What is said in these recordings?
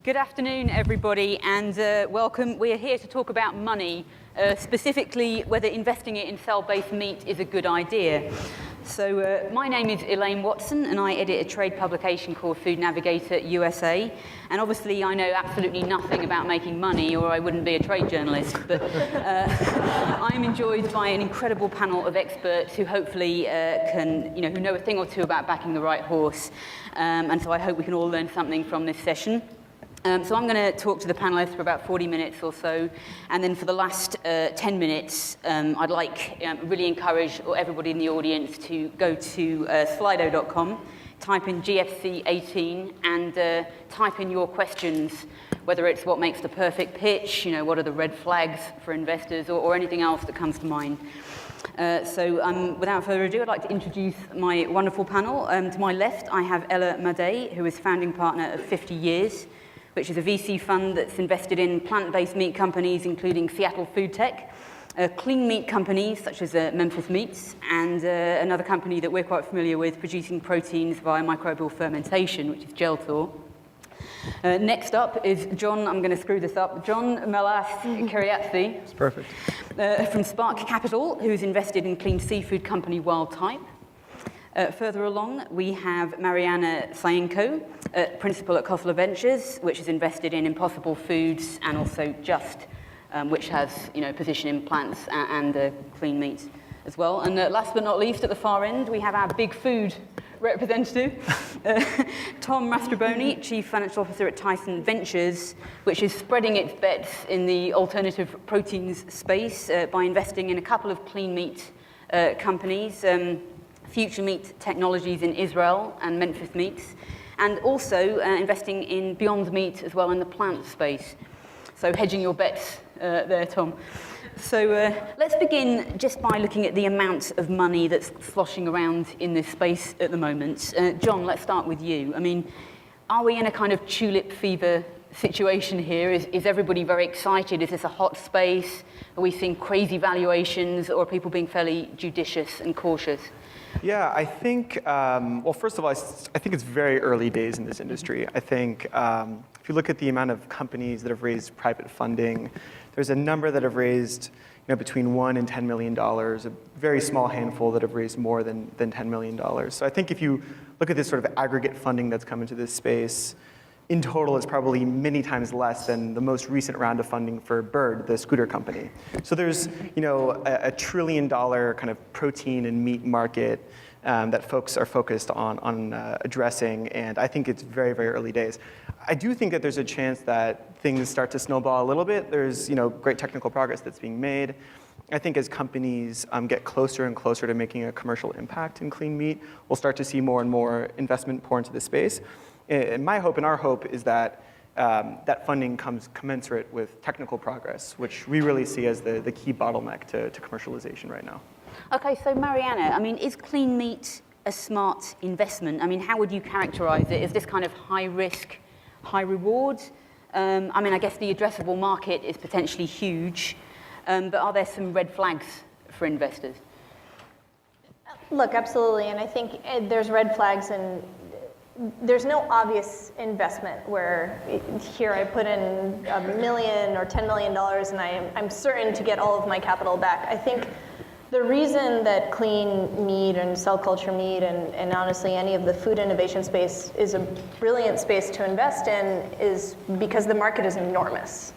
Good afternoon, everybody, and welcome. We're here to talk about money, specifically whether investing it in cell-based meat is a good idea. So my name is Elaine Watson, and I edit a trade publication called Food Navigator USA. And obviously, I know absolutely nothing about making money, or I wouldn't be a trade journalist. But I'm enjoyed by an incredible panel of experts who hopefully who know a thing or two about backing the right horse. And so I hope we can all learn something from this session. So I'm going to talk to the panelists for about 40 minutes or so, and then for the last 10 minutes, I'd like really encourage everybody in the audience to go to slido.com, type in GFC18, and type in your questions, whether it's what makes the perfect pitch, what are the red flags for investors, or anything else that comes to mind. So without further ado, I'd like to introduce my wonderful panel. To my left, I have Ella Madej, who is founding partner of 50 Years, which is a VC fund that's invested in plant-based meat companies, including Seattle Food Tech, clean meat companies such as Memphis Meats, and another company that we're quite familiar with producing proteins via microbial fermentation, which is Geltor. Next up is John, I'm going to screw this up, John Melas-Kyriazi. It's perfect. From Spark Capital, who's invested in clean seafood company Wild Type. Further along, we have Mariana Saenko, principal at Khosla Ventures, which is invested in Impossible Foods and also Just, which has position in plants and clean meats as well. And last but not least, at the far end, we have our big food representative, Tom Mastrobuoni, Chief Financial Officer at Tyson Ventures, which is spreading its bets in the alternative proteins space by investing in a couple of clean meat companies, Future Meat Technologies in Israel and Memphis Meats, and also investing in Beyond Meat as well in the plant space. So hedging your bets there, Tom. So let's begin just by looking at the amount of money that's sloshing around in this space at the moment. John, let's start with you. I mean, are we in a kind of tulip fever situation here? Is everybody very excited? Is this a hot space? Are we seeing crazy valuations, or are people being fairly judicious and cautious? Yeah, I think, well, first of all, I think it's very early days in this industry. I think if you look at the amount of companies that have raised private funding, there's a number that have raised between $1 and $10 million, a very small handful that have raised more than $10 million. So I think if you look at this sort of aggregate funding that's come into this space, in total, it's probably many times less than the most recent round of funding for Bird, the scooter company. So there's, a $1 trillion kind of protein and meat market that folks are focused on addressing, and I think it's very, very early days. I do think that there's a chance that things start to snowball a little bit. There's, great technical progress that's being made. I think as companies get closer and closer to making a commercial impact in clean meat, we'll start to see more and more investment pour into the space. And my hope and our hope is that that funding comes commensurate with technical progress, which we really see as the key bottleneck to commercialization right now. Okay, so Mariana, I mean, is clean meat a smart investment? I mean, how would you characterize it? Is this kind of high risk, high reward? I guess the addressable market is potentially huge, but are there some red flags for investors? Look, absolutely, and I think there's red flags, and there's no obvious investment where here I put in $1 million or $10 million and I'm certain to get all of my capital back. I think the reason that clean meat and cell culture meat and honestly any of the food innovation space is a brilliant space to invest in is because the market is enormous.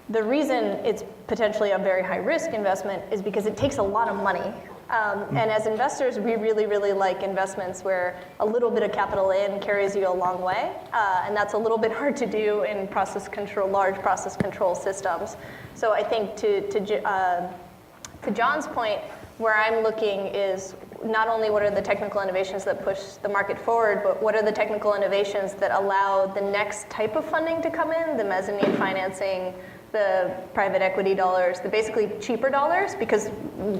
The reason it's potentially a very high risk investment is because it takes a lot of money. And as investors, we really, really like investments where a little bit of capital in carries you a long way. And that's a little bit hard to do in large process control systems. So I think to John's point, where I'm looking is not only what are the technical innovations that push the market forward, but what are the technical innovations that allow the next type of funding to come in, the mezzanine financing, the private equity dollars, the basically cheaper dollars, because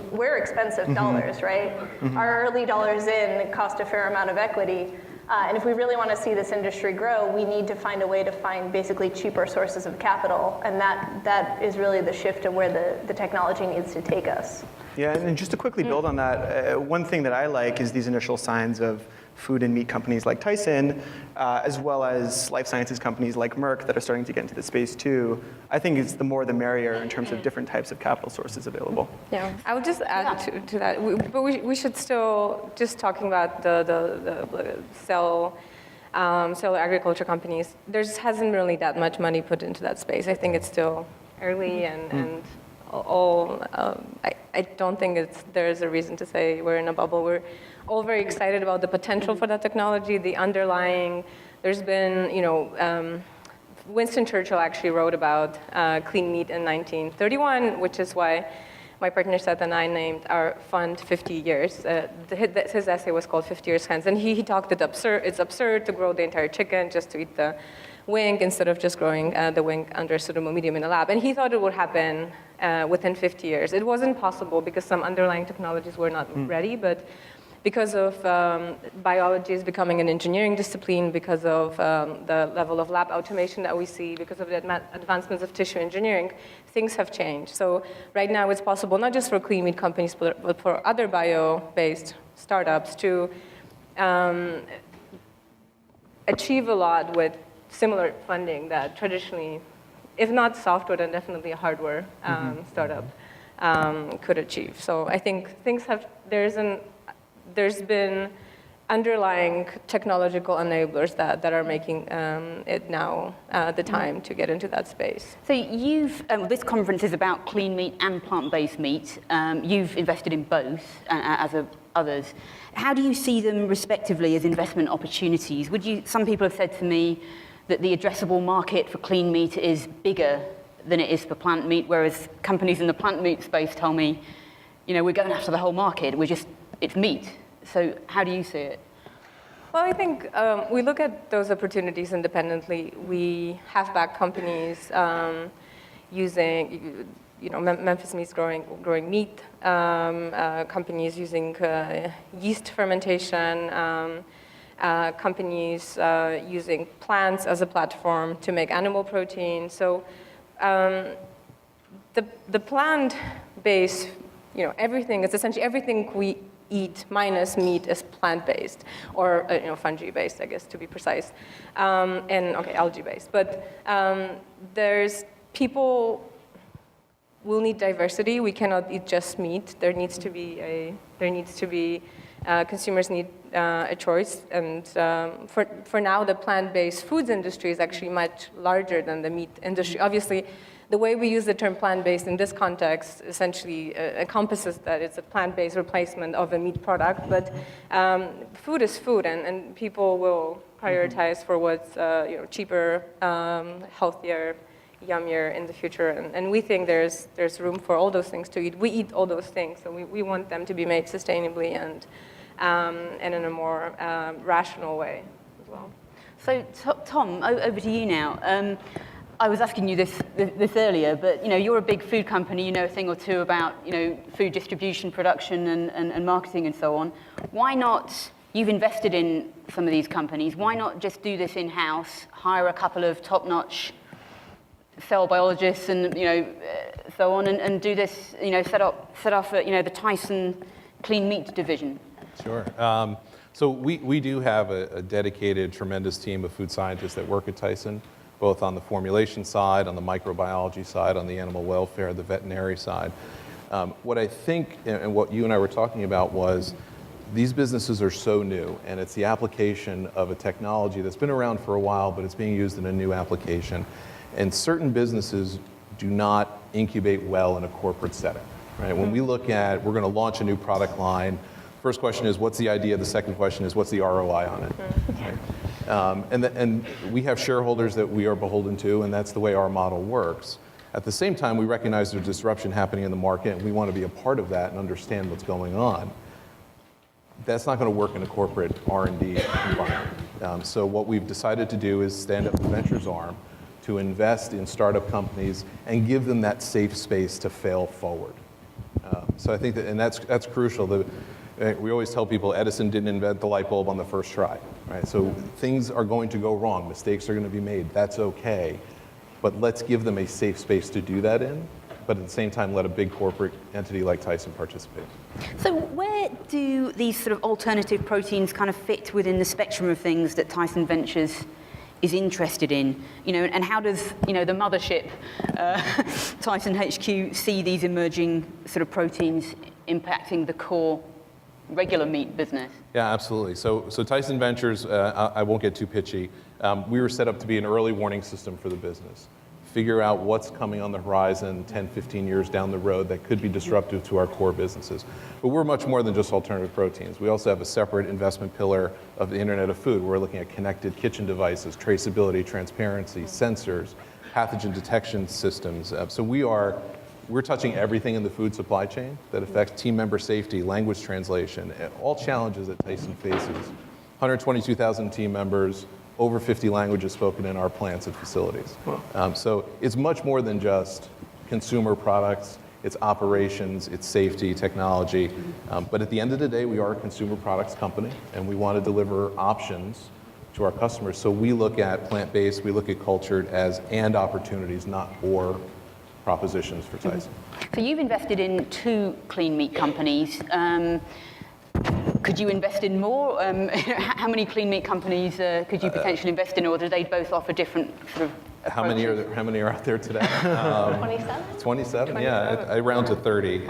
we're expensive dollars, right? Our early dollars in cost a fair amount of equity. And if we really want to see this industry grow, we need to find a way to find basically cheaper sources of capital. And that is really the shift to where the technology needs to take us. Yeah, and just to quickly build on that, one thing that I like is these initial signs of food and meat companies like Tyson, as well as life sciences companies like Merck that are starting to get into the space too. I think it's the more the merrier in terms of different types of capital sources available. Yeah, I would just add to that, but we should still, just talking about the cell agriculture companies, there hasn't really that much money put into that space. I think it's still early and all, I don't think there's a reason to say we're in a bubble. We're all very excited about the potential for that technology, the underlying, there's been, Winston Churchill actually wrote about clean meat in 1931, which is why my partner Seth and I named our fund 50 years. His essay was called 50 Years Hence, and he talked it's absurd to grow the entire chicken just to eat the wing instead of just growing the wing under a suitable medium in the lab. And he thought it would happen within 50 years. It wasn't possible because some underlying technologies were not ready, but because of biology is becoming an engineering discipline, because of the level of lab automation that we see, because of the advancements of tissue engineering, things have changed. So right now it's possible not just for clean meat companies, but for other bio-based startups to achieve a lot with similar funding that traditionally, if not software, then definitely a hardware startup could achieve. So I think there's been underlying technological enablers that are making it now the time to get into that space. So this conference is about clean meat and plant-based meat. You've invested in both, as have others. How do you see them respectively as investment opportunities? Some people have said to me that the addressable market for clean meat is bigger than it is for plant meat, whereas companies in the plant meat space tell me, we're going after the whole market, it's meat. So how do you see it? Well, I think we look at those opportunities independently. We have backed companies using, Memphis Meat's growing meat, companies using yeast fermentation, companies using plants as a platform to make animal protein. So the plant-based, everything is essentially everything we eat minus meat is plant-based, or fungi-based, I guess, to be precise, algae-based. But people will need diversity. We cannot eat just meat. There needs to be consumers need a choice. And for now, the plant-based foods industry is actually much larger than the meat industry. Obviously, the way we use the term plant-based in this context essentially encompasses that it's a plant-based replacement of a meat product, but food is food, and people will prioritize for what's cheaper, healthier, yummier in the future, and we think there's room for all those things to eat. We eat all those things, so we want them to be made sustainably and in a more rational way as well. So Tom, over to you now. I was asking you this earlier, but you're a big food company. You know a thing or two about food distribution, production, and marketing, and so on. Why not? You've invested in some of these companies. Why not just do this in-house? Hire a couple of top-notch cell biologists and so on, and do this. Set off the Tyson clean meat division. Sure. So we do have a dedicated, tremendous team of food scientists that work at Tyson, both on the formulation side, on the microbiology side, on the animal welfare, the veterinary side. What I think, and what you and I were talking about, was these businesses are so new, and it's the application of a technology that's been around for a while, but it's being used in a new application. And certain businesses do not incubate well in a corporate setting, right? When we look at, we're going to launch a new product line, first question is, what's the idea? The second question is, what's the ROI on it? Right? And we have shareholders that we are beholden to, and that's the way our model works. At the same time, we recognize there's disruption happening in the market, and we want to be a part of that and understand what's going on. That's not going to work in a corporate R&D environment. So what we've decided to do is stand up the ventures arm to invest in startup companies and give them that safe space to fail forward. So I think that, and that's crucial. We always tell people Edison didn't invent the light bulb on the first try, right? So things are going to go wrong, mistakes are going to be made, that's okay, but let's give them a safe space to do that in, but at the same time let a big corporate entity like Tyson participate. So where do these sort of alternative proteins kind of fit within the spectrum of things that Tyson Ventures is interested in? And how does, the mothership, Tyson HQ, see these emerging sort of proteins impacting the core regular meat business? Yeah, absolutely. So Tyson Ventures, I won't get too pitchy. We were set up to be an early warning system for the business. Figure out what's coming on the horizon 10, 15 years down the road that could be disruptive to our core businesses. But we're much more than just alternative proteins. We also have a separate investment pillar of the Internet of Food. We're looking at connected kitchen devices, traceability, transparency, sensors, pathogen detection systems. So we're touching everything in the food supply chain that affects team member safety, language translation, all challenges that Tyson faces. 122,000 team members, over 50 languages spoken in our plants and facilities. Wow. So it's much more than just consumer products, it's operations, it's safety, technology. But at the end of the day, we are a consumer products company, and we want to deliver options to our customers. So we look at plant-based, we look at cultured as and opportunities, not or propositions for Tyson. So you've invested in 2 clean meat companies. Could you invest in more? How many clean meat companies could you potentially invest in, or do they both offer different sort of approaches? How many are out there today? 27? 27, yeah. I round to 30.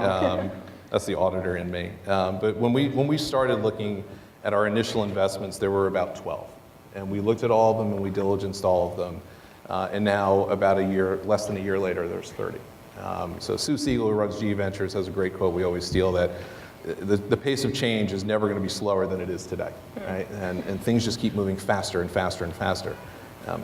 That's the auditor in me. But when we started looking at our initial investments, there were about 12. And we looked at all of them and we diligenced all of them. And now, about less than a year later, there's 30. So Sue Siegel, who runs GE Ventures, has a great quote we always steal, that the pace of change is never going to be slower than it is today, right? And things just keep moving faster and faster and faster.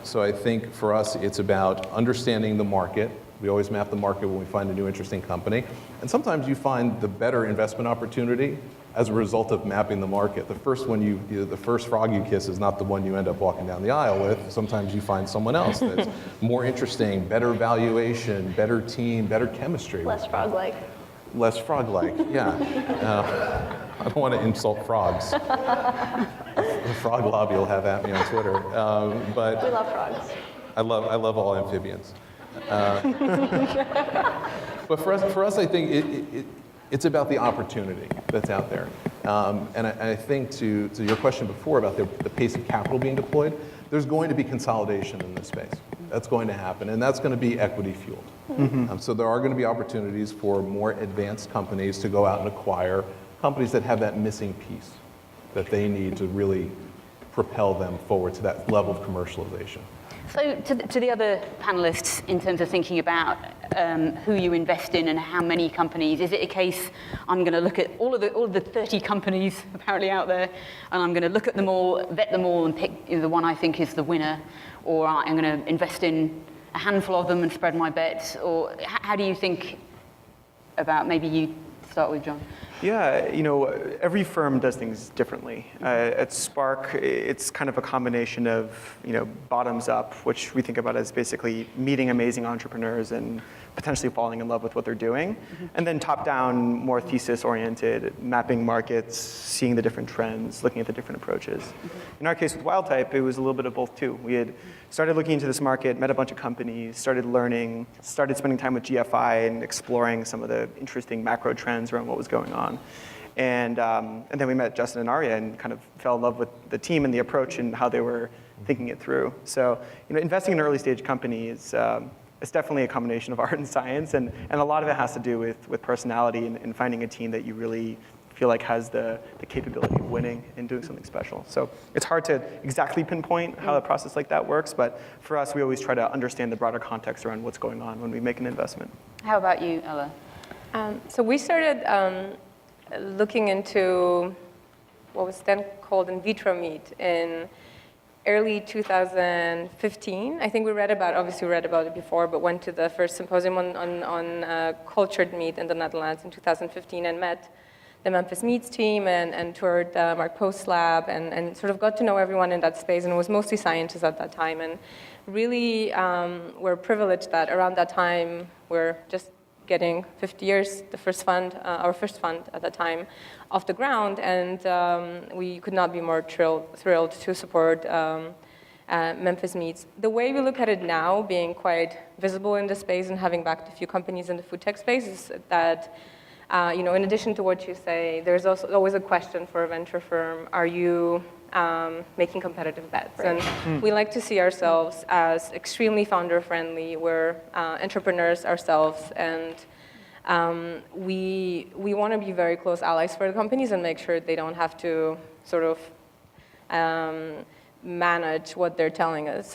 So I think for us, it's about understanding the market. We always map the market when we find a new interesting company. And sometimes you find the better investment opportunity as a result of mapping the market. The first the first frog you kiss is not the one you end up walking down the aisle with. Sometimes you find someone else that's more interesting, better valuation, better team, better chemistry. Less frog-like. Less frog-like, yeah. I don't want to insult frogs. The frog lobby will have at me on Twitter. But We love frogs. I love all amphibians. But for us, I think it's about the opportunity that's out there. And I think to your question before about the pace of capital being deployed, there's going to be consolidation in this space. That's going to happen, and that's going to be equity fueled. Mm-hmm. So there are going to be opportunities for more advanced companies to go out and acquire companies that have that missing piece that they need to really propel them forward to that level of commercialization. So to the other panelists, in terms of thinking about who you invest in and how many companies, is it a case I'm going to look at all of the 30 companies apparently out there, and I'm going to look at them all, vet them all, and pick the one I think is the winner, or I'm going to invest in a handful of them and spread my bets? Or how do you think about, maybe you start with John? Yeah, every firm does things differently. At Spark, it's kind of a combination of, bottoms up, which we think about as basically meeting amazing entrepreneurs and potentially falling in love with what they're doing. Mm-hmm. And then top down, more thesis oriented, mapping markets, seeing the different trends, looking at the different approaches. Mm-hmm. In our case with Wildtype, it was a little bit of both too. We had started looking into this market, met a bunch of companies, started learning, started spending time with GFI and exploring some of the interesting macro trends around what was going on. And then we met Justin and Arya and kind of fell in love with the team and the approach and how they were thinking it through. So, investing in an early stage company is it's definitely a combination of art and science, and a lot of it has to do with personality and finding a team that you really feel like has the capability of winning and doing something special. So it's hard to exactly pinpoint how a process like that works, but for us, we always try to understand the broader context around what's going on when we make an investment. How about you, Ella? So we started looking into what was then called in vitro meat in early 2015. I think we read about it before, but went to the first symposium on cultured meat in the Netherlands in 2015 and met the Memphis Meats team and toured Mark Post's lab and sort of got to know everyone in that space, and it was mostly scientists at that time. And really we're privileged that around that time we're just getting 50 years, the first fund, our first fund at the time, off the ground, and we could not be more thrilled to support Memphis Meats. The way we look at it now, being quite visible in the space and having backed a few companies in the food tech space, is that in addition to what you say, there's also always a question for a venture firm: are you making competitive bets? Right. And we like to see ourselves as extremely founder-friendly. We're entrepreneurs ourselves, and we want to be very close allies for the companies and make sure they don't have to sort of manage what they're telling us,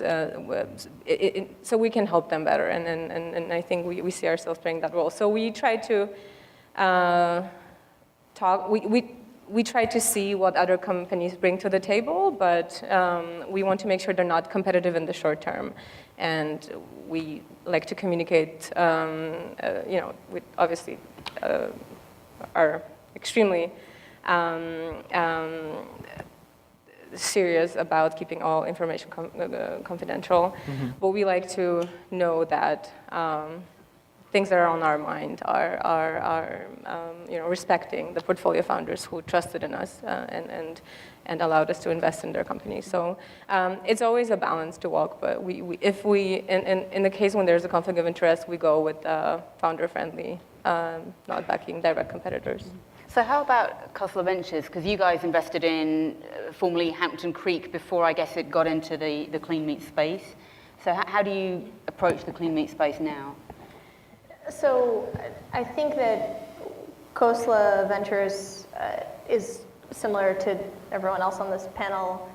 so we can help them better. And I think we see ourselves playing that role. So we try to talk. We try to see what other companies bring to the table, but we want to make sure they're not competitive in the short term. And we like to communicate, we obviously are extremely serious about keeping all information confidential. But we like to know that things that are on our mind are respecting the portfolio founders who trusted in us and allowed us to invest in their company. So it's always a balance to walk, but if we in the case when there's a conflict of interest, we go with founder-friendly, not backing direct competitors. So how about Khosla Ventures? Because you guys invested in formerly Hampton Creek before, I guess, it got into the clean meat space. So how do you approach the clean meat space now? So I think that Khosla Ventures is similar to everyone else on this panel,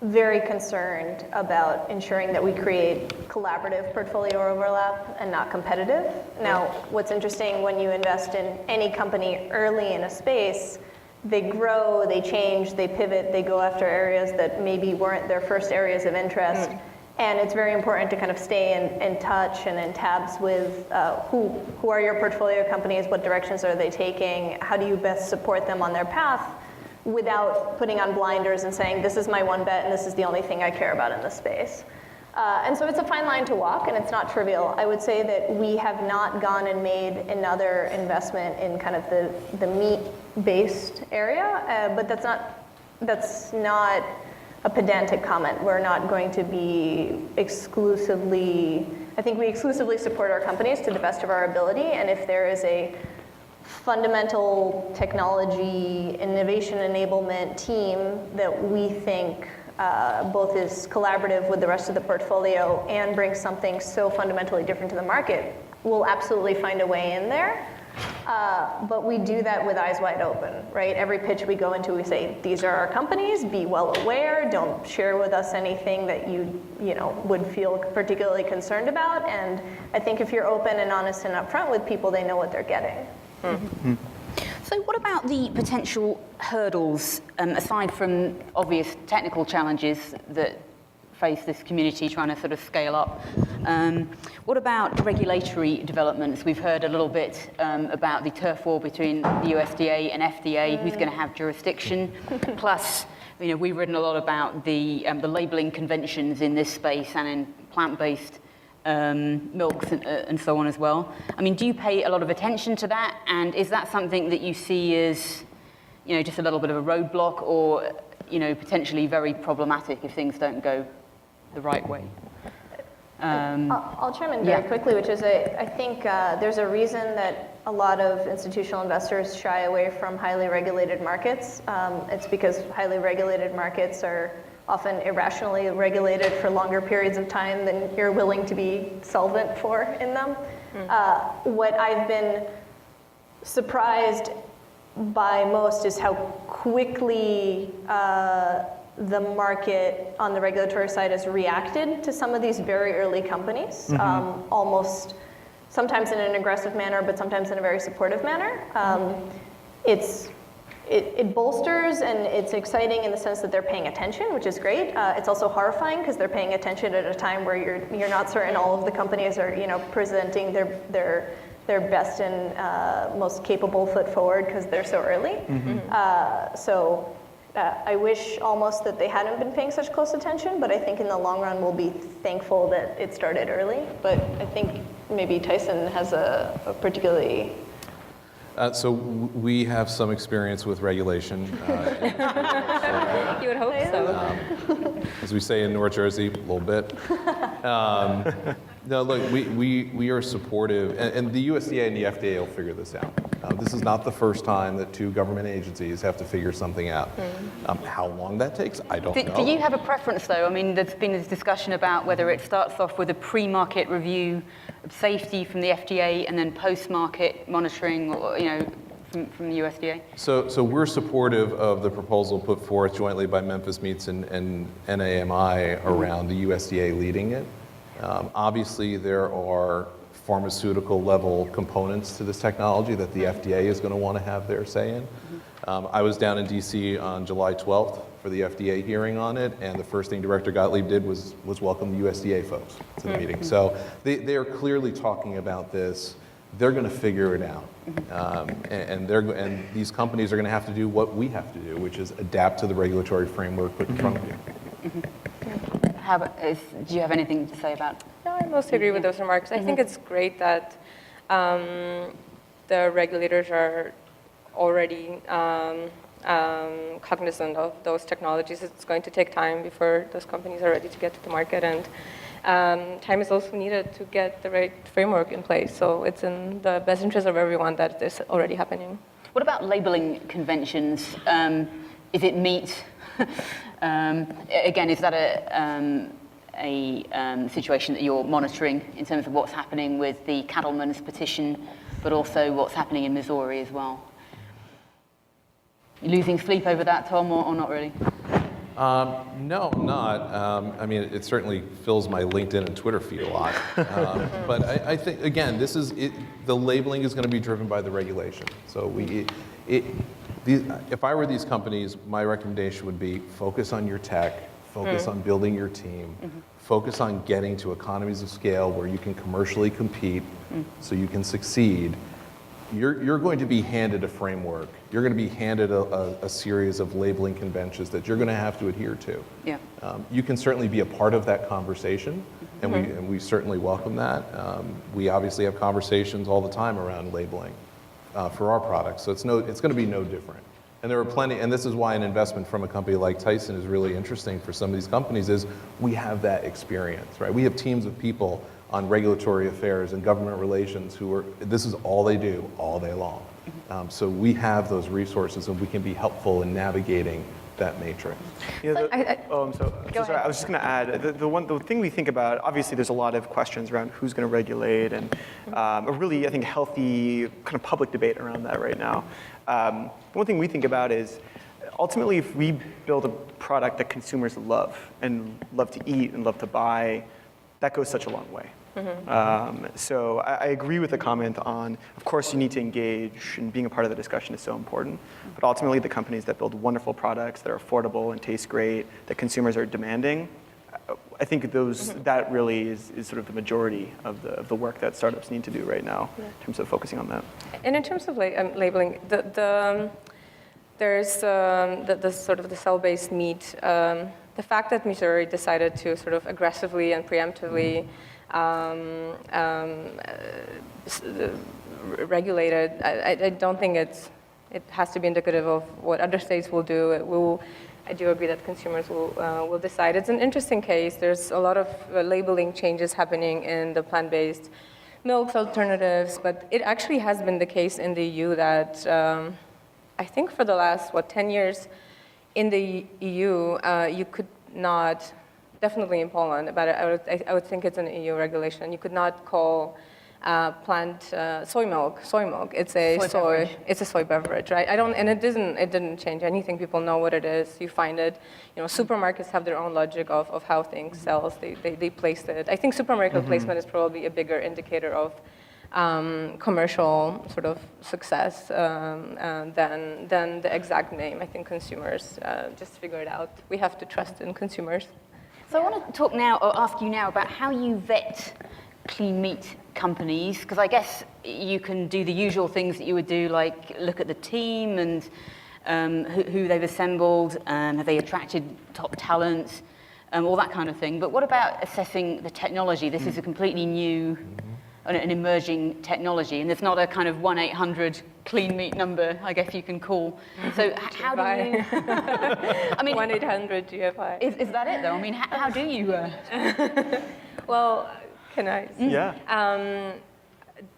very concerned about ensuring that we create collaborative portfolio overlap and not competitive. Now, what's interesting when you invest in any company early in a space, they grow, they change, they pivot, they go after areas that maybe weren't their first areas of interest. And it's very important to kind of stay in touch and in tabs with who are your portfolio companies, what directions are they taking, how do you best support them on their path without putting on blinders and saying, this is my one bet and this is the only thing I care about in this space. And so it's a fine line to walk, and it's not trivial. I would say that we have not gone and made another investment in kind of the meat-based area, but that's not a pedantic comment. We're not going to be exclusively, I think we exclusively support our companies to the best of our ability, and if there is a fundamental technology innovation enablement team that we think both is collaborative with the rest of the portfolio and brings something so fundamentally different to the market, we'll absolutely find a way in there. But we do that with eyes wide open, right? Every pitch we go into, we say, these are our companies, be well aware, don't share with us anything that you would feel particularly concerned about. And I think if you're open and honest and upfront with people, they know what they're getting. Mm-hmm. So what about the potential hurdles, aside from obvious technical challenges that face this community trying to sort of scale up? What about regulatory developments? We've heard a little bit about the turf war between the USDA and FDA, who's going to have jurisdiction. Plus, we've written a lot about the labeling conventions in this space and in plant-based milks and so on as well. I mean, do you pay a lot of attention to that? And is that something that you see as, just a little bit of a roadblock, or, potentially very problematic if things don't go the right way? I'll chime in very quickly, which is I think there's a reason that a lot of institutional investors shy away from highly regulated markets. It's because highly regulated markets are often irrationally regulated for longer periods of time than you're willing to be solvent for in them. What I've been surprised by most is how quickly the market on the regulatory side has reacted to some of these very early companies, almost sometimes in an aggressive manner, but sometimes in a very supportive manner. It bolsters and it's exciting in the sense that they're paying attention, which is great. It's also horrifying because they're paying attention at a time where you're not certain all of the companies are presenting their best and most capable foot forward because they're so early. I wish almost that they hadn't been paying such close attention, but I think in the long run we'll be thankful that it started early. But I think maybe Tyson has a particularly... So we have some experience with regulation. You would hope so. as we say in North Jersey, a little bit. No, look, we are supportive, and the USDA and the FDA will figure this out. This is not the first time that two government agencies have to figure something out. How long that takes, I don't know. Do you have a preference, though? I mean, there's been this discussion about whether it starts off with a pre-market review of safety from the FDA and then post-market monitoring, or, from the USDA? So we're supportive of the proposal put forth jointly by Memphis Meats and NAMI around the USDA leading it. Obviously, there are pharmaceutical level components to this technology that the FDA is going to want to have their say in. I was down in DC on July 12th for the FDA hearing on it, and the first thing Director Gottlieb did was welcome the USDA folks to the meeting. So they are clearly talking about this. They're going to figure it out. And these companies are going to have to do what we have to do, which is adapt to the regulatory framework put in front of you. Do you have anything to say about it? No, I mostly agree with those remarks. I think it's great that the regulators are already cognizant of those technologies. It's going to take time before those companies are ready to get to the market, and time is also needed to get the right framework in place. So it's in the best interest of everyone that this is already happening. What about labeling conventions? Is it meat? Again, is that a situation that you're monitoring in terms of what's happening with the cattlemen's petition, but also what's happening in Missouri as well? You losing sleep over that, Tom, or not really? No, I'm not. I mean, it certainly fills my LinkedIn and Twitter feed a lot. But I think, again, the labeling is going to be driven by the regulation. So if I were these companies, my recommendation would be focus on your tech, focus on building your team, focus on getting to economies of scale where you can commercially compete so you can succeed. You're going to be handed a framework. You're going to be handed a series of labeling conventions that you're going to have to adhere to. Yeah. You can certainly be a part of that conversation, and we certainly welcome that. We obviously have conversations all the time around labeling for our products, so it's going to be no different. And there are plenty, and this is why an investment from a company like Tyson is really interesting for some of these companies, is we have that experience, right? We have teams of people on regulatory affairs and government relations this is all they do all day long. So we have those resources and we can be helpful in navigating that matrix. I was just going to add, the thing we think about, obviously there's a lot of questions around who's going to regulate and a really, I think, healthy kind of public debate around that right now. One thing we think about is, ultimately, if we build a product that consumers love and love to eat and love to buy, that goes such a long way. So I agree with the comment on, of course, you need to engage, and being a part of the discussion is so important. But ultimately, the companies that build wonderful products that are affordable and taste great, that consumers are demanding, I think that really is sort of the majority of the work that startups need to do right now in terms of focusing on that. And in terms of labeling, there's the sort of the cell-based meat. The fact that Missouri decided to sort of aggressively and preemptively regulate it, I don't think it has to be indicative of what other states will do. I do agree that consumers will decide. It's an interesting case. There's a lot of labeling changes happening in the plant-based milk alternatives, but it actually has been the case in the EU that I think for the last, 10 years in the EU, you could not, definitely in Poland, but I would think it's an EU regulation, you could not call plant soy milk. It's a soy beverage, right? It didn't change anything. People know what it is. You find it. Supermarkets have their own logic of how things sells. They placed it. I think supermarket placement is probably a bigger indicator of commercial sort of success than the exact name. I think consumers just figure it out. We have to trust in consumers. So I want to talk now, or ask you now, about how you vet clean meat companies, because I guess you can do the usual things that you would do, like look at the team and who they've assembled, have they attracted top talent, all that kind of thing. But what about assessing the technology? This is a completely new an emerging technology, and there's not a kind of 1-800 clean meat number, I guess you can call. So how do you? I mean, 1-800 GFI. Is that it though? I mean, how do you? Well, can I? Yeah.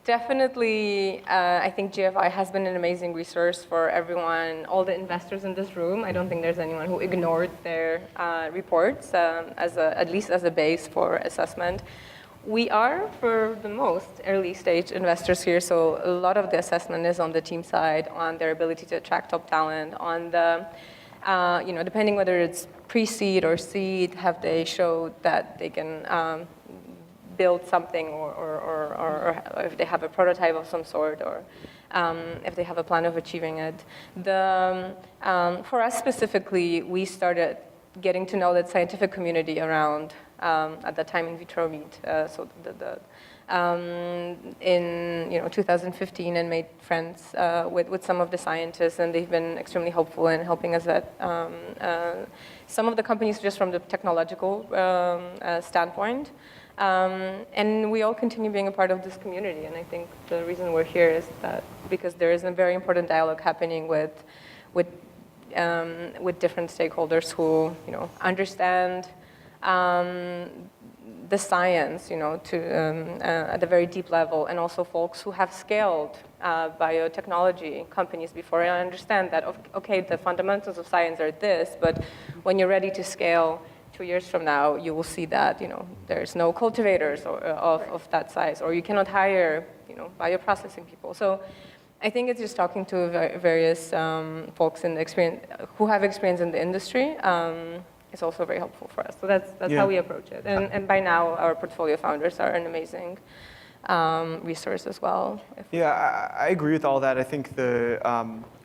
Definitely, I think GFI has been an amazing resource for everyone, all the investors in this room. I don't think there's anyone who ignored their reports at least as a base for assessment. We are, for the most, early stage investors here, so a lot of the assessment is on the team side, on their ability to attract top talent, on the, depending whether it's pre-seed or seed, have they showed that they can build something, or if they have a prototype of some sort, or if they have a plan of achieving it. For us specifically, we started getting to know that scientific community around, at that time, in vitro meat. In 2015, and made friends with some of the scientists, and they've been extremely helpful in helping us at some of the companies just from the technological standpoint. And we all continue being a part of this community, and I think the reason we're here is that because there is a very important dialogue happening with different stakeholders who understand the science, at a very deep level, and also folks who have scaled biotechnology companies before and understand that, okay, the fundamentals of science are this, but when you're ready to scale 2 years from now, you will see that there's no cultivators of that size, or you cannot hire bioprocessing people. So I think it's just talking to various folks who have experience in the industry. Is also very helpful for us. So that's how we approach it. And by now, our portfolio founders are an amazing resource as well. Yeah, I agree with all that. I think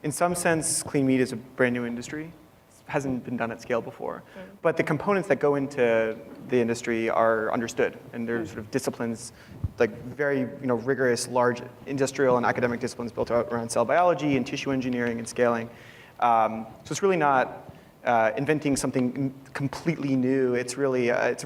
in some sense, clean meat is a brand new industry. It hasn't been done at scale before. But the components that go into the industry are understood, and there's sort of disciplines, like very rigorous, large industrial and academic disciplines built out around cell biology and tissue engineering and scaling. So it's really not inventing something completely new. It's really a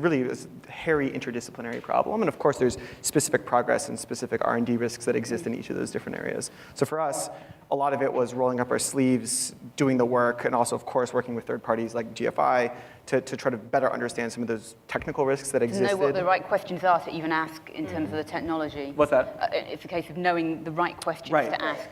hairy interdisciplinary problem. And of course, there's specific progress and specific R&D risks that exist in each of those different areas. So for us, a lot of it was rolling up our sleeves, doing the work, and also, of course, working with third parties like GFI to try to better understand some of those technical risks that existed. To know what the right questions are to even ask in terms of the technology. What's that? It's a case of knowing the right questions to ask.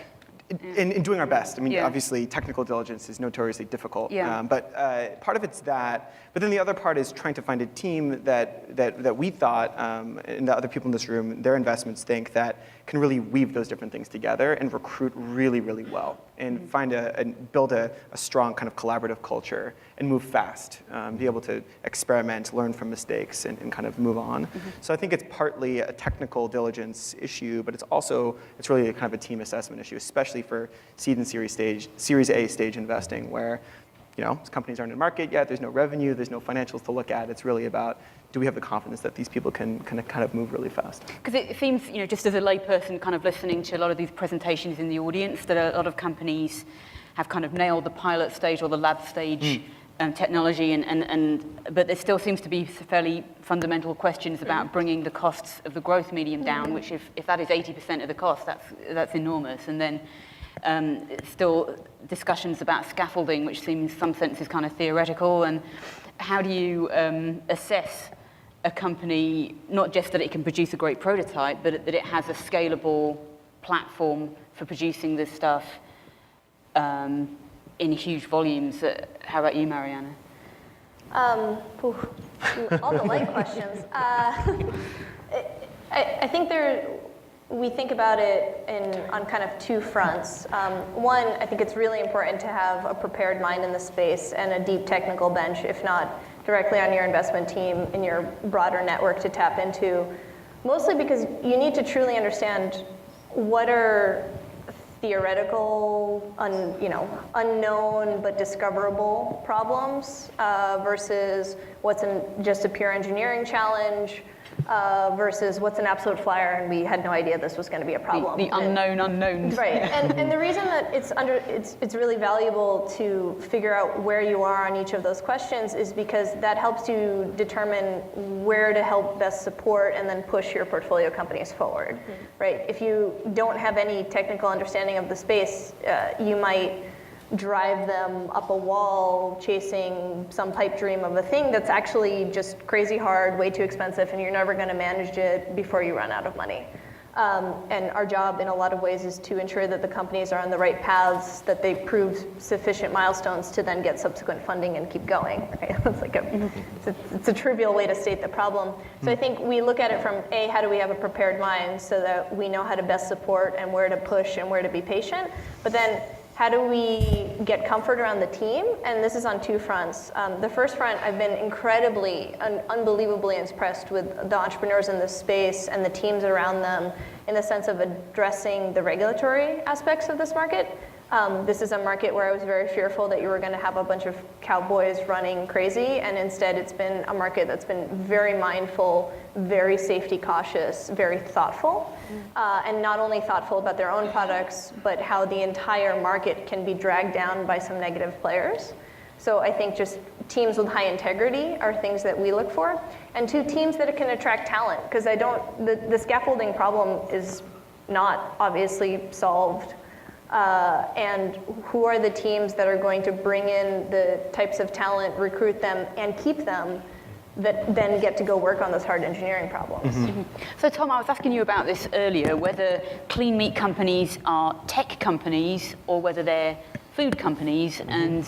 In doing our best. I mean, obviously, technical diligence is notoriously difficult. But part of it's that. But then the other part is trying to find a team that we thought, and the other people in this room, their investments think that can really weave those different things together and recruit really, really well, and build a strong kind of collaborative culture and move fast, be able to experiment, learn from mistakes, and kind of move on. So I think it's partly a technical diligence issue, but it's really a kind of a team assessment issue, especially for seed and Series A stage investing, where companies aren't in market yet, there's no revenue, there's no financials to look at. It's really about, do we have the confidence that these people can kind of move really fast? Because it seems, just as a layperson kind of listening to a lot of these presentations in the audience, that a lot of companies have kind of nailed the pilot stage or the lab stage technology, but there still seems to be fairly fundamental questions about bringing the costs of the growth medium down, which if that is 80% of the cost, that's enormous. And then still discussions about scaffolding, which seems in some senses kind of theoretical. And how do you assess a company, not just that it can produce a great prototype, but that it has a scalable platform for producing this stuff in huge volumes? How about you, Mariana? All the light questions. I think we think about it on kind of two fronts. One, I think it's really important to have a prepared mind in the space and a deep technical bench, if not directly on your investment team in your broader network to tap into, mostly because you need to truly understand what are theoretical, unknown but discoverable problems versus what's just a pure engineering challenge versus what's an absolute flyer and we had no idea this was going to be a problem. The unknown unknowns. Right, and the reason that it's really valuable to figure out where you are on each of those questions is because that helps you determine where to help best support and then push your portfolio companies forward, right? If you don't have any technical understanding of the space, you might drive them up a wall chasing some pipe dream of a thing that's actually just crazy hard, way too expensive, and you're never going to manage it before you run out of money. And our job in a lot of ways is to ensure that the companies are on the right paths, that they prove sufficient milestones to then get subsequent funding and keep going. Right? It's like it's a trivial way to state the problem. So I think we look at it from A, how do we have a prepared mind so that we know how to best support and where to push and where to be patient, but then how do we get comfort around the team? And this is on two fronts. The first front, I've been incredibly, unbelievably impressed with the entrepreneurs in this space and the teams around them in the sense of addressing the regulatory aspects of this market. This is a market where I was very fearful that you were going to have a bunch of cowboys running crazy, and instead it's been a market that's been very mindful, very safety cautious, very thoughtful, and not only thoughtful about their own products, but how the entire market can be dragged down by some negative players. So I think just teams with high integrity are things that we look for, and two, teams that can attract talent, because the scaffolding problem is not obviously solved. And who are the teams that are going to bring in the types of talent, recruit them, and keep them that then get to go work on those hard engineering problems. So Tom, I was asking you about this earlier, whether clean meat companies are tech companies or whether they're food companies, and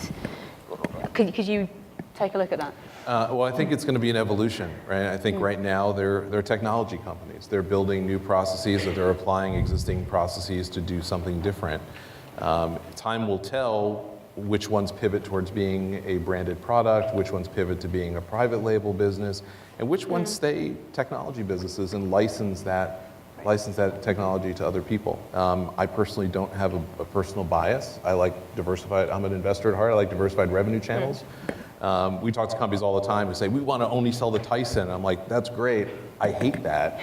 could you take a look at that? Well, I think it's going to be an evolution, right? I think right now they're technology companies. They're building new processes, or they're applying existing processes to do something different. Time will tell which ones pivot towards being a branded product, which ones pivot to being a private label business, and which ones stay technology businesses and license that technology to other people. I personally don't have a personal bias. I like diversified. I'm an investor at heart. I like diversified revenue channels. We talk to companies all the time who say, we want to only sell to Tyson. I'm like, that's great. I hate that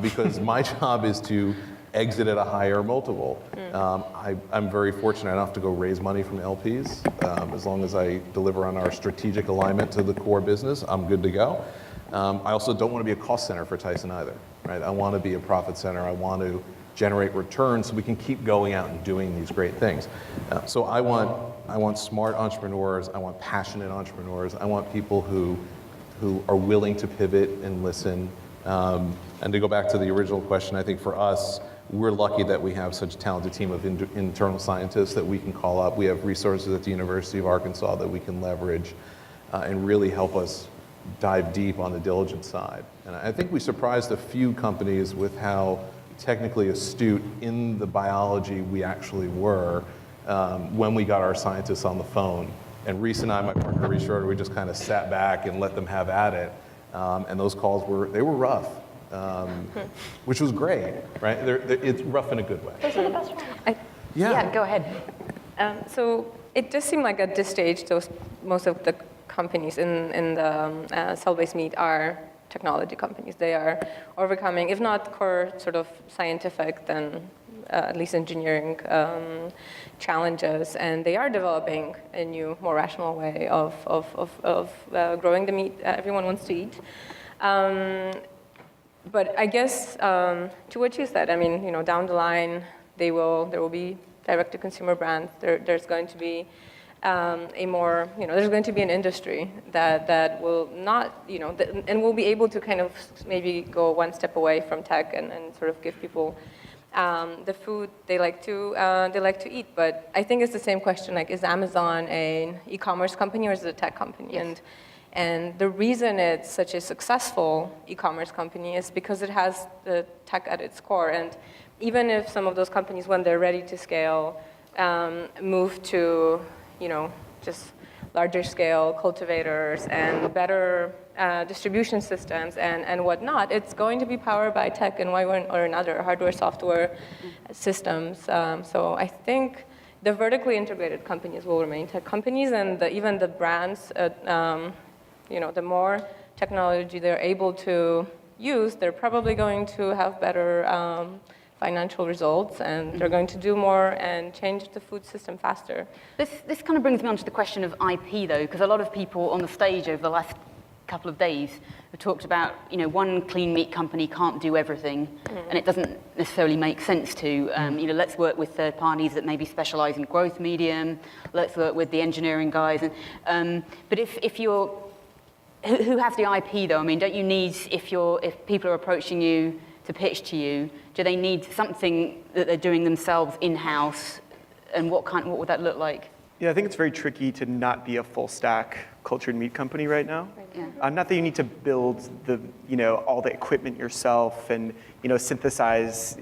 because my job is to exit at a higher multiple. I'm very fortunate. I don't have to go raise money from LPs. As long as I deliver on our strategic alignment to the core business, I'm good to go. I also don't want to be a cost center for Tyson either. Right? I want to be a profit center. I want to generate returns so we can keep going out and doing these great things. So I want smart entrepreneurs. I want passionate entrepreneurs. I want people who are willing to pivot and listen. And to go back to the original question, I think for us, we're lucky that we have such a talented team of internal scientists that we can call up. We have resources at the University of Arkansas that we can leverage and really help us dive deep on the diligence side. And I think we surprised a few companies with how technically astute in the biology we actually were when we got our scientists on the phone. And Reese and I, my partner Reese Schroeder, we just kind of sat back and let them have at it. And those calls were rough, which was great, right? It's rough in a good way. Those are the best ones. Yeah, go ahead. So it does seem like at this stage, most of the companies in the cell-based meat are technology companies. They are overcoming, if not core sort of scientific, then at least engineering challenges, and they are developing a new, more rational way of growing the meat everyone wants to eat. But I guess to what you said, I mean, down the line, there will be direct-to-consumer brands. There's going to be there's going to be an industry that will not, and will be able to kind of maybe go one step away from tech and sort of give people the food they like to eat. But I think it's the same question, like, is Amazon an e-commerce company or is it a tech company? Yes. And the reason it's such a successful e-commerce company is because it has the tech at its core. And even if some of those companies, when they're ready to scale, move to, just larger scale cultivators and better distribution systems and whatnot, it's going to be powered by tech in one way or another, hardware, software systems. So I think the vertically integrated companies will remain tech companies, and even the brands, the more technology they're able to use, they're probably going to have better financial results, and they're going to do more and change the food system faster. This kind of brings me on to the question of IP, though, because a lot of people on the stage over the last couple of days have talked about, one clean meat company can't do everything, and it doesn't necessarily make sense to. Let's work with third parties that maybe specialize in growth medium. Let's work with the engineering guys. But if you're who has the IP, though? I mean, don't you need, if people are approaching you to pitch to you, do they need something that they're doing themselves in-house? And what would that look like? Yeah, I think it's very tricky to not be a full stack cultured meat company right now. Yeah. Not that you need to build all the equipment yourself and synthesize.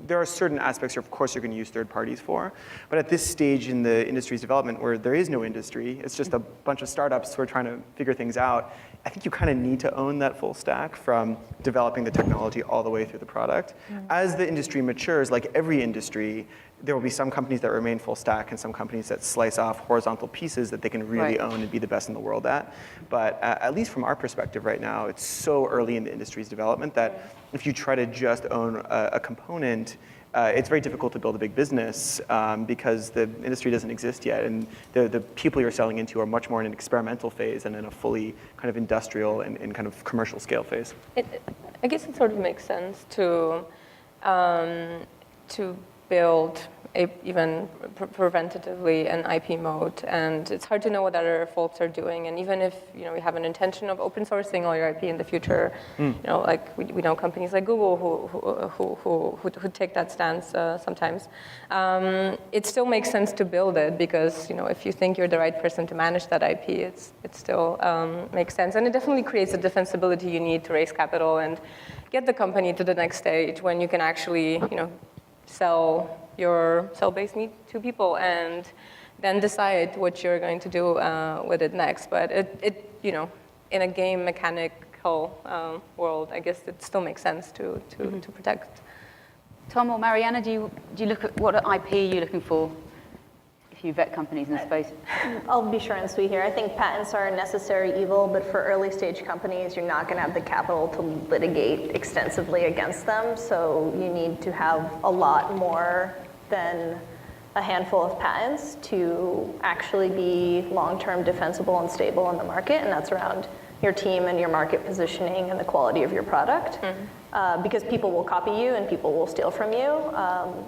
There are certain aspects, of course, you're going to use third parties for. But at this stage in the industry's development, where there is no industry, it's just a bunch of startups who are trying to figure things out. I think you kind of need to own that full stack, from developing the technology all the way through the product. As the industry matures, like every industry, there will be some companies that remain full stack and some companies that slice off horizontal pieces that they can really own and be the best in the world at. But at least from our perspective right now, it's so early in the industry's development that if you try to just own a component, it's very difficult to build a big business because the industry doesn't exist yet, and the people you're selling into are much more in an experimental phase and in a fully kind of industrial and kind of commercial scale phase. I guess it sort of makes sense to build even preventatively an IP moat, and it's hard to know what other folks are doing. And even if we have an intention of open sourcing all your IP in the future, like we know companies like Google who take that stance sometimes. It still makes sense to build it because if you think you're the right person to manage that IP, it still makes sense, and it definitely creates the defensibility you need to raise capital and get the company to the next stage when you can actually sell your cell-based meat to people and then decide what you're going to do with it next. But it in a game mechanical world, I guess it still makes sense to protect. Tom or Mariana, do you look at what IP are you looking for if you vet companies in the space? I'll be short and sweet here. I think patents are a necessary evil, but for early stage companies, you're not going to have the capital to litigate extensively against them. So you need to have a lot more than a handful of patents to actually be long-term defensible and stable in the market, and that's around your team and your market positioning and the quality of your product. Because people will copy you and people will steal from you.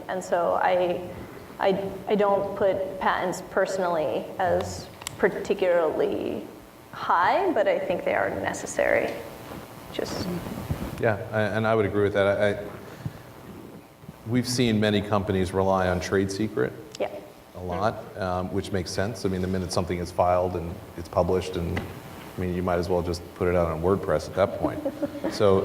And so I don't put patents personally as particularly high, but I think they are necessary. Yeah, and I would agree with that. We've seen many companies rely on trade secret a lot, which makes sense. I mean, the minute something is filed and it's published, and you might as well just put it out on WordPress at that point. So,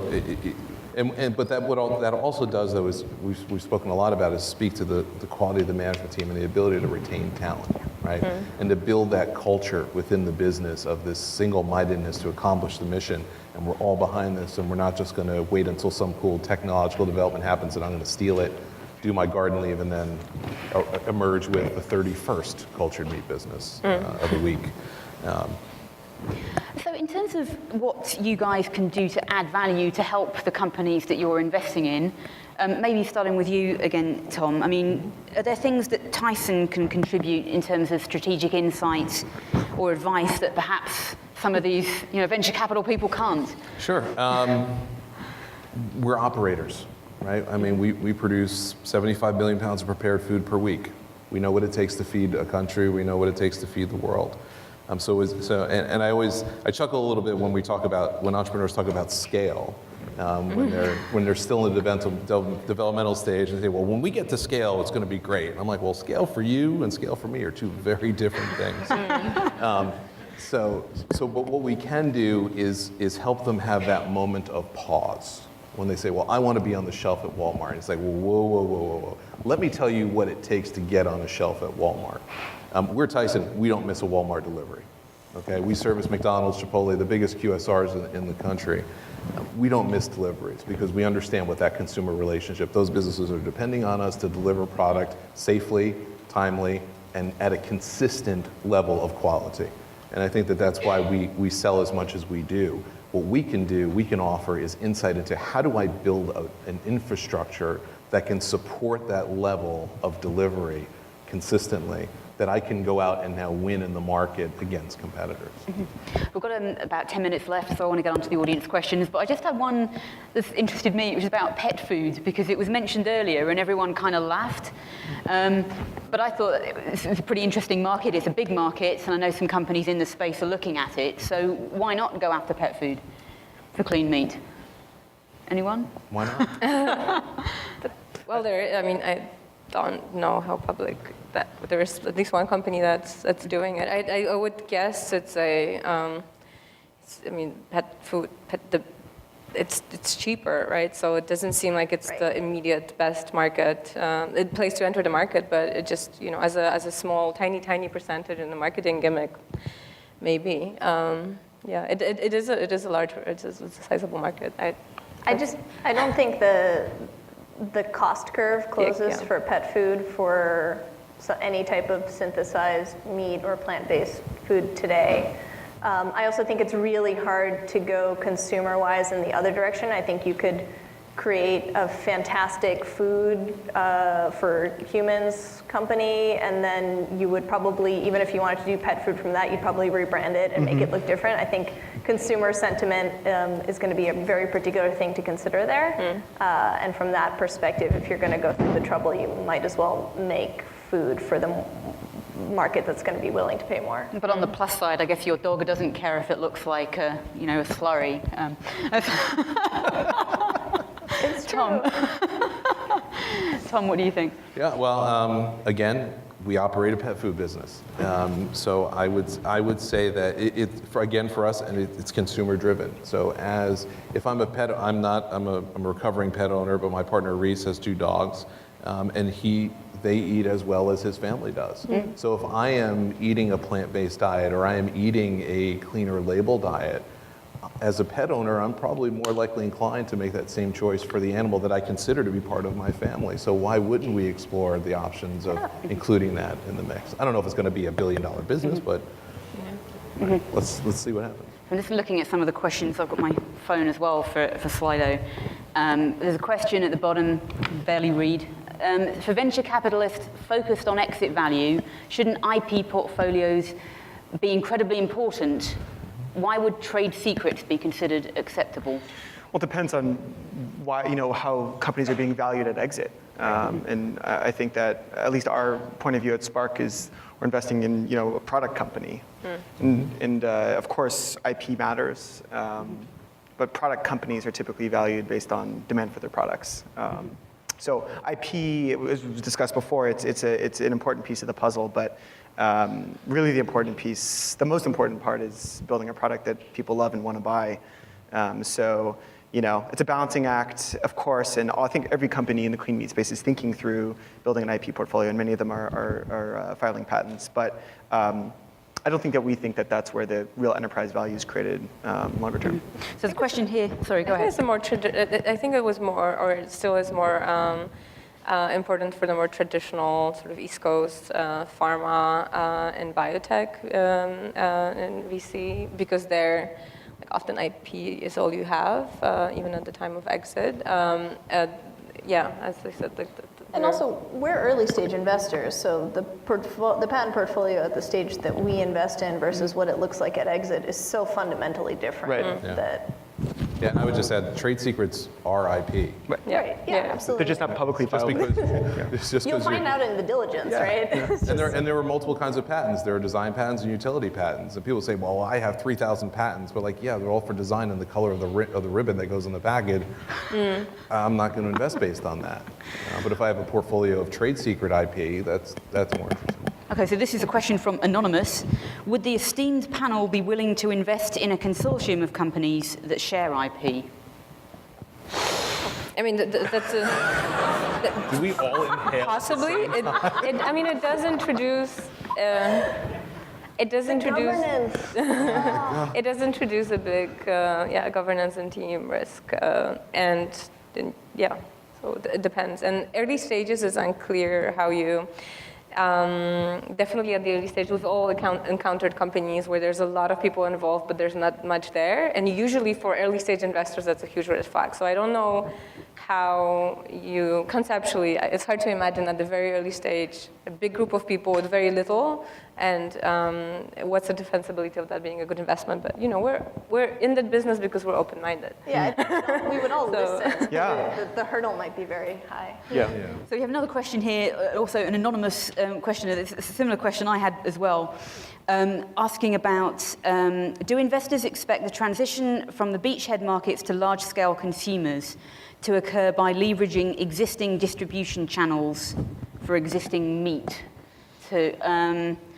but that also does, though, is we've spoken a lot about, is speak to the quality of the management team and the ability to retain talent, right? And to build that culture within the business of this single-mindedness to accomplish the mission. And we're all behind this, and we're not just going to wait until some cool technological development happens and I'm going to steal it, do my garden leave, and then emerge with the 31st cultured meat business of the week. So in terms of what you guys can do to add value to help the companies that you're investing in, maybe starting with you again, Tom, are there things that Tyson can contribute in terms of strategic insights or advice that perhaps some of these venture capital people can't? Sure. We're operators, right? We produce 75 million pounds of prepared food per week. We know what it takes to feed a country. We know what it takes to feed the world. I chuckle a little bit when entrepreneurs talk about scale, when they're still in the developmental stage, and say, well, when we get to scale, it's going to be great. And I'm like, well, scale for you and scale for me are two very different things. But what we can do is help them have that moment of pause when they say, well, I want to be on the shelf at Walmart. And it's like, whoa. Let me tell you what it takes to get on a shelf at Walmart. We're Tyson. We don't miss a Walmart delivery. Okay, we service McDonald's, Chipotle, the biggest QSRs in the country. We don't miss deliveries because we understand what that consumer relationship, those businesses are depending on us to deliver product safely, timely, and at a consistent level of quality. And I think that that's why we sell as much as we do. What we can offer is insight into how do I build an infrastructure that can support that level of delivery consistently, that I can go out and now win in the market against competitors. We've got about 10 minutes left, so I want to get on to the audience questions. But I just had one that's interested me, which is about pet food, because it was mentioned earlier and everyone kind of laughed. But I thought it's a pretty interesting market. It's a big market, and I know some companies in the space are looking at it. So why not go after pet food for clean meat? Anyone? Why not? Well, I don't know how public that. There is at least one company that's doing it. I would guess it's pet food. It's cheaper, right? So it doesn't seem like it's the immediate best market, place to enter the market. But it just, as a small, tiny percentage in the marketing gimmick, maybe. It is a sizable market. I don't think the cost curve closes for pet food for any type of synthesized meat or plant-based food today. I also think it's really hard to go consumer-wise in the other direction. I think you could create a fantastic food for humans company, and then you would probably, even if you wanted to do pet food from that, you'd probably rebrand it and make it look different. I think consumer sentiment is going to be a very particular thing to consider there. And from that perspective, if you're going to go through the trouble, you might as well make food for the market that's going to be willing to pay more. But on the plus side, I guess your dog doesn't care if it looks like a slurry. It's true. Tom, what do you think? Yeah, well, again, we operate a pet food business. So I would say that for us, and it's consumer driven. So if I'm I'm a recovering pet owner, but my partner Reese has 2 dogs, and they eat as well as his family does. So if I am eating a plant-based diet or I am eating a cleaner label diet, as a pet owner, I'm probably more likely inclined to make that same choice for the animal that I consider to be part of my family. So why wouldn't we explore the options of including that in the mix? I don't know if it's going to be $1 billion business, but let's see what happens. I'm just looking at some of the questions. I've got my phone as well for Slido. There's a question at the bottom, barely read. For venture capitalists focused on exit value, shouldn't IP portfolios be incredibly important? Why would trade secrets be considered acceptable? Well, it depends on why, how companies are being valued at exit. And I think that at least our point of view at Spark is we're investing in, a product company. And of course, IP matters. But product companies are typically valued based on demand for their products. So IP, as was discussed before, it's an important piece of the puzzle, but really the most important part is building a product that people love and want to buy. So, it's a balancing act, of course, and I think every company in the clean meat space is thinking through building an IP portfolio, and many of them are filing patents. But I don't think that we think that that's where the real enterprise value is created longer term. So there's a question here. Sorry, go ahead. I think it was more, or it still is more important for the more traditional sort of East Coast pharma and biotech and VC, because they're often IP is all you have, even at the time of exit. As I said, and also, we're early stage investors, so the patent portfolio at the stage that we invest in versus what it looks like at exit is so fundamentally different that. Yeah, and I would just add, trade secrets are IP. Right. Yeah, absolutely. They're just not publicly filed. You'll find out in the diligence, right? Yeah. And there were multiple kinds of patents. There are design patents and utility patents. And people say, well, I have 3,000 patents. But they're all for design and the color of the ribbon that goes in the package. I'm not going to invest based on that. But if I have a portfolio of trade secret IP, that's more interesting. Okay, so this is a question from Anonymous. Would the esteemed panel be willing to invest in a consortium of companies that share IP? I mean, that's a... Do we all inhale? Possibly. It does introduce... It does introduce Governance. it does introduce a big governance and team risk, and then, so it depends. And early stages is unclear how you. Definitely at the early stage, we've all encountered companies where there's a lot of people involved, but there's not much there. And usually for early stage investors, that's a huge red flag. So I don't know how you, conceptually, it's hard to imagine at the very early stage, a big group of people with very little, and what's the defensibility of that being a good investment. But we're in that business because we're open-minded. Yeah, I think we would all listen. Yeah. The hurdle might be very high. Yeah. So we have another question here, also an anonymous question. It's a similar question I had as well, asking about, do investors expect the transition from the beachhead markets to large-scale consumers to occur by leveraging existing distribution channels for existing meat? So,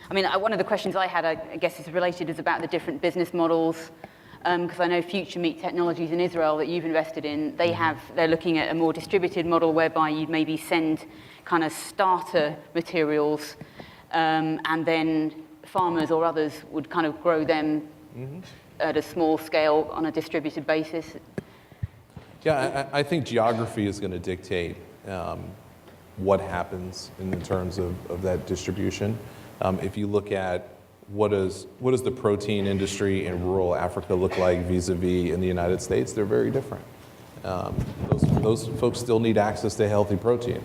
one of the questions I had, I guess, is related is about the different business models. Because I know Future Meat Technologies in Israel that you've invested in, they're looking at a more distributed model whereby you'd maybe send kind of starter materials, and then farmers or others would kind of grow them at a small scale on a distributed basis. Yeah, I think geography is going to dictate what happens in terms of that distribution. If you look at what does the protein industry in rural Africa look like vis-a-vis in the United States, they're very different. Those folks still need access to healthy protein.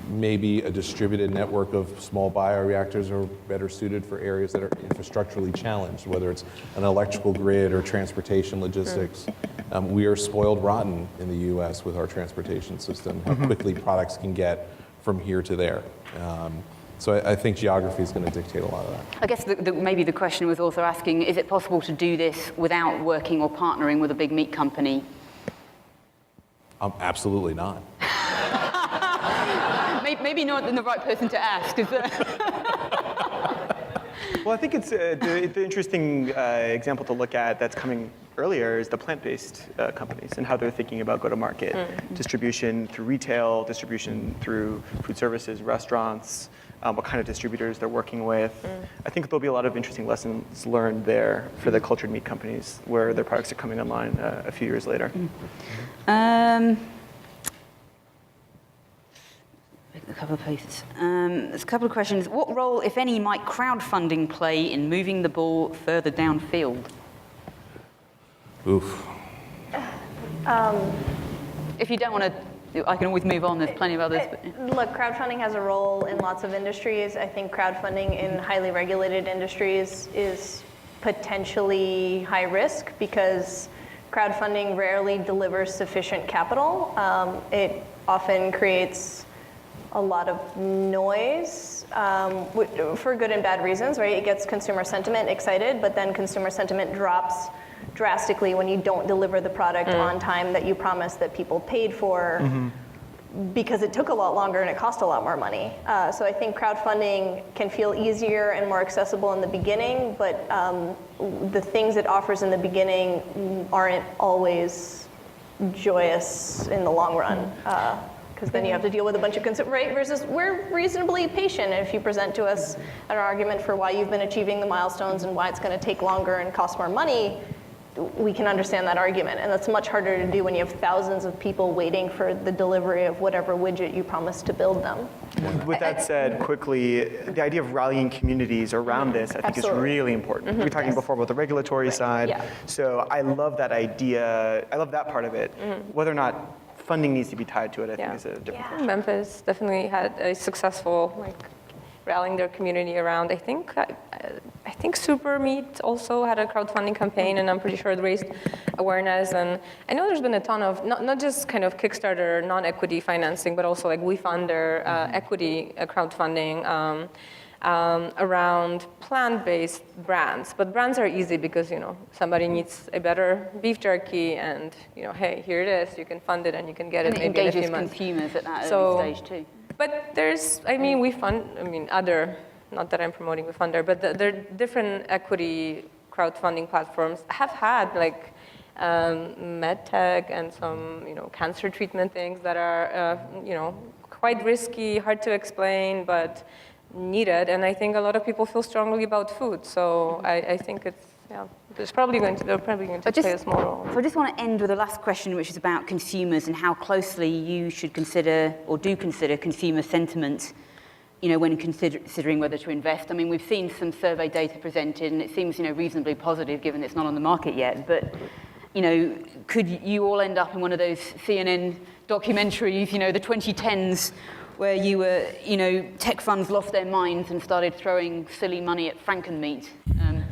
Maybe a distributed network of small bioreactors are better suited for areas that are infrastructurally challenged, whether it's an electrical grid or transportation logistics. We are spoiled rotten in the US with our transportation system, how quickly products can get from here to there. So I think geography is going to dictate a lot of that. I guess maybe the question was also asking, is it possible to do this without working or partnering with a big meat company? Absolutely not. Maybe not the right person to ask. Well, I think it's the interesting example to look at that's coming earlier is the plant-based companies and how they're thinking about go-to-market distribution through retail, distribution through food services, restaurants, what kind of distributors they're working with. I think there'll be a lot of interesting lessons learned there for the cultured meat companies where their products are coming online a few years later. A couple of places. There's a couple of questions. What role, if any, might crowdfunding play in moving the ball further downfield? Oof. If you don't want to, I can always move on. There's plenty of others. Look, crowdfunding has a role in lots of industries. I think crowdfunding in highly regulated industries is potentially high risk because crowdfunding rarely delivers sufficient capital. It often creates a lot of noise for good and bad reasons, right? It gets consumer sentiment excited, but then consumer sentiment drops drastically when you don't deliver the product on time that you promised that people paid for because it took a lot longer and it cost a lot more money. So I think crowdfunding can feel easier and more accessible in the beginning, but the things it offers in the beginning aren't always joyous in the long run. Because then you have to deal with a bunch of right? Versus we're reasonably patient. If you present to us an argument for why you've been achieving the milestones and why it's going to take longer and cost more money, we can understand that argument. And that's much harder to do when you have thousands of people waiting for the delivery of whatever widget you promised to build them. With that said, quickly, the idea of rallying communities around this, I think, is really important. We were talking before about the regulatory side. Yeah. So I love that idea. I love that part of it. Whether or not funding needs to be tied to it, I think is a different question. Memphis definitely had a successful rallying their community around. I think Super Meat also had a crowdfunding campaign, and I'm pretty sure it raised awareness. And I know there's been a ton of not just kind of Kickstarter non-equity financing, but also like WeFunder equity crowdfunding around plant-based brands. But brands are easy because somebody needs a better beef jerky, and hey, here it is. You can fund it and you can get it maybe in a few months. Consumers at that early stage too. But there's, other, not that I'm promoting WeFunder, but there are different equity crowdfunding platforms have had medtech and some, cancer treatment things that are, quite risky, hard to explain, but needed, and I think a lot of people feel strongly about food. So I think it's, yeah, they're probably going to play a small role. So I just want to end with a last question, which is about consumers and how closely you should consider or do consider consumer sentiment, when considering whether to invest. I mean, we've seen some survey data presented, and it seems, reasonably positive given it's not on the market yet. But, could you all end up in one of those CNN documentaries, the 2010s, where you were, tech funds lost their minds and started throwing silly money at Frankenmeat? Aren't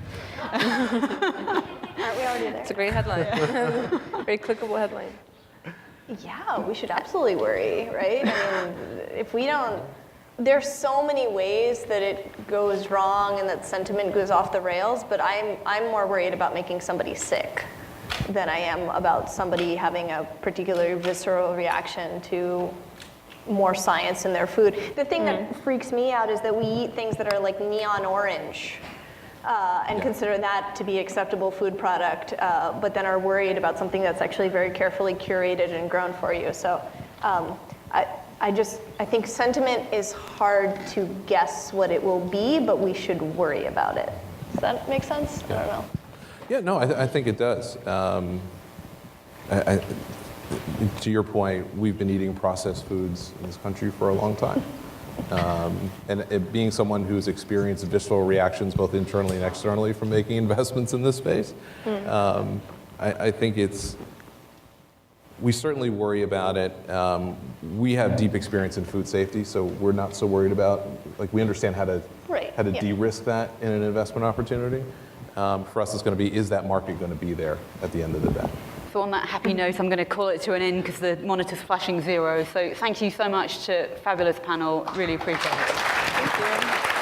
we already there? It's a great headline. Very clickable headline. Yeah, we should absolutely worry, right? I mean, if we don't, there's so many ways that it goes wrong and that sentiment goes off the rails, but I'm more worried about making somebody sick than I am about somebody having a particularly visceral reaction to more science in their food. The thing that freaks me out is that we eat things that are like neon orange and consider that to be acceptable food product, but then are worried about something that's actually very carefully curated and grown for you. So I think sentiment is hard to guess what it will be, but we should worry about it. Does that make sense? Yeah. I don't know. Yeah, no, I think it does. To your point, we've been eating processed foods in this country for a long time. And being someone who's experienced visceral reactions both internally and externally from making investments in this space, I think we certainly worry about it. We have deep experience in food safety, so we're not so worried about, we understand how to de-risk that in an investment opportunity. For us, it's going to be, is that market going to be there at the end of the day? So on that happy note, I'm going to call it to an end because the monitor's flashing 0. So thank you so much to fabulous panel. Really appreciate it. Thank you.